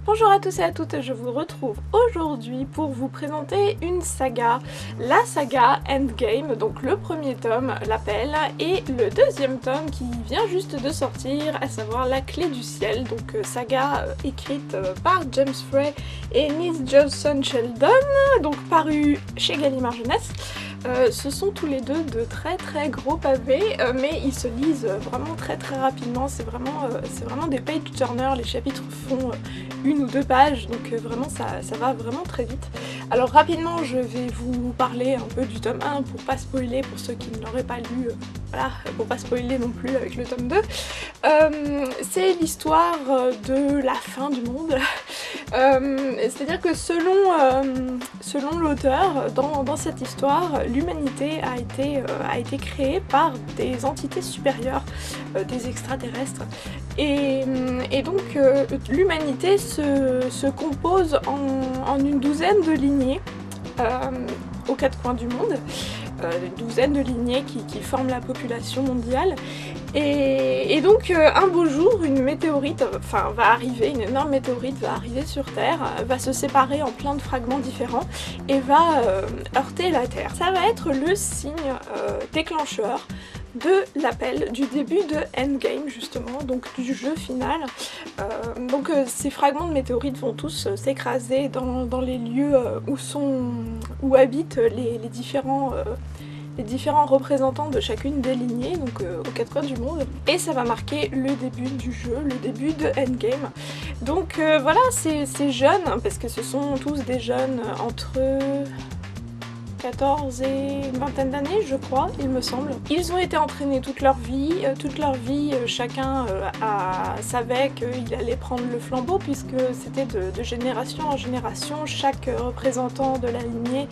Bonjour à tous et à toutes, je vous retrouve aujourd'hui pour vous présenter une saga, la saga Endgame, donc le premier tome, l'appel, et le deuxième tome qui vient juste de sortir, à savoir La Clé du Ciel, donc saga écrite par James Frey et Liz Johnson Sheldon, donc paru chez Gallimard Jeunesse. Ce sont tous les deux de très gros pavés, mais ils se lisent vraiment très rapidement, c'est vraiment des page turners, les chapitres font une ou deux pages, donc vraiment ça va vraiment très vite. Alors rapidement je vais vous parler un peu du tome 1 pour pas spoiler pour ceux qui ne l'auraient pas lu, voilà, pour pas spoiler non plus avec le tome 2. C'est l'histoire de la fin du monde, c'est-à-dire que selon l'auteur, dans cette histoire, l'humanité a été créée par des entités supérieures, des extraterrestres, et donc l'humanité se compose en une douzaine de lignées aux quatre coins du monde, une douzaine de lignées qui forment la population mondiale. Et donc un beau jour, une météorite va arriver, une énorme météorite va arriver sur Terre, va se séparer en plein de fragments différents et va heurter la Terre. Ça va être le signe déclencheur de l'appel, du début de Endgame justement, donc du jeu final. Ces fragments de météorites vont tous s'écraser dans les lieux où habitent les différents représentants de chacune des lignées, donc aux quatre coins du monde, et ça va marquer le début du jeu, le début de Endgame. Donc voilà, c'est jeunes, parce que ce sont tous des jeunes entre 14 et une vingtaine d'années, je crois, il me semble. Ils ont été entraînés toute leur vie, chacun savait qu'il allait prendre le flambeau, puisque c'était de génération en génération, chaque représentant de la lignée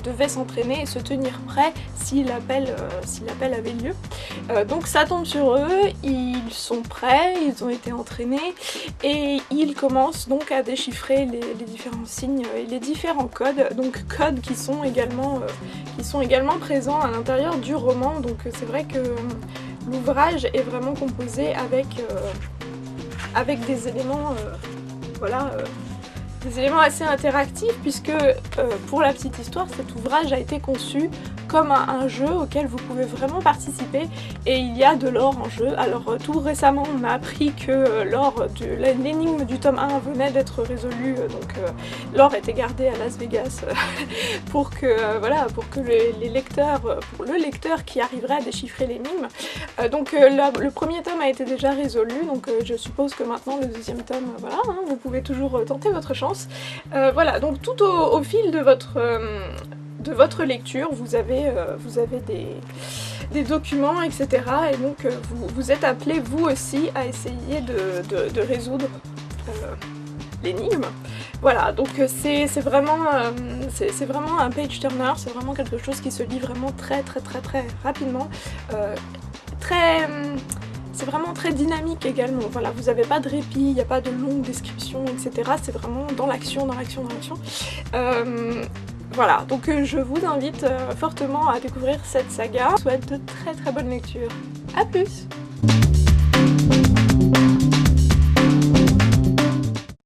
devait s'entraîner et se tenir prêt si l'appel avait lieu. Donc ça tombe sur eux, ils sont prêts, ils ont été entraînés, et ils commencent donc à déchiffrer les différents signes et les différents codes, donc codes qui sont également présents à l'intérieur du roman. Donc c'est vrai que l'ouvrage est vraiment composé avec des éléments des éléments assez interactifs, puisque pour la petite histoire, cet ouvrage a été conçu comme un jeu auquel vous pouvez vraiment participer, et il y a de l'or en jeu. Alors tout récemment on m'a appris que l'énigme du tome 1 venait d'être résolue, donc l'or était gardé à Las Vegas pour que le lecteur qui arriverait à déchiffrer l'énigme. Le premier tome a été déjà résolu, donc je suppose que maintenant le deuxième tome, voilà, hein, vous pouvez toujours tenter votre chance. Voilà, donc tout au fil de votre lecture, vous avez des documents, etc. Et donc vous êtes appelés vous aussi à essayer de résoudre l'énigme. Voilà, donc c'est vraiment un page turner, c'est vraiment quelque chose qui se lit vraiment très rapidement. C'est vraiment très dynamique également, voilà, vous n'avez pas de répit, il n'y a pas de longue description, etc. C'est vraiment dans l'action. Voilà, donc je vous invite fortement à découvrir cette saga. Je vous souhaite de très bonnes lectures. A plus!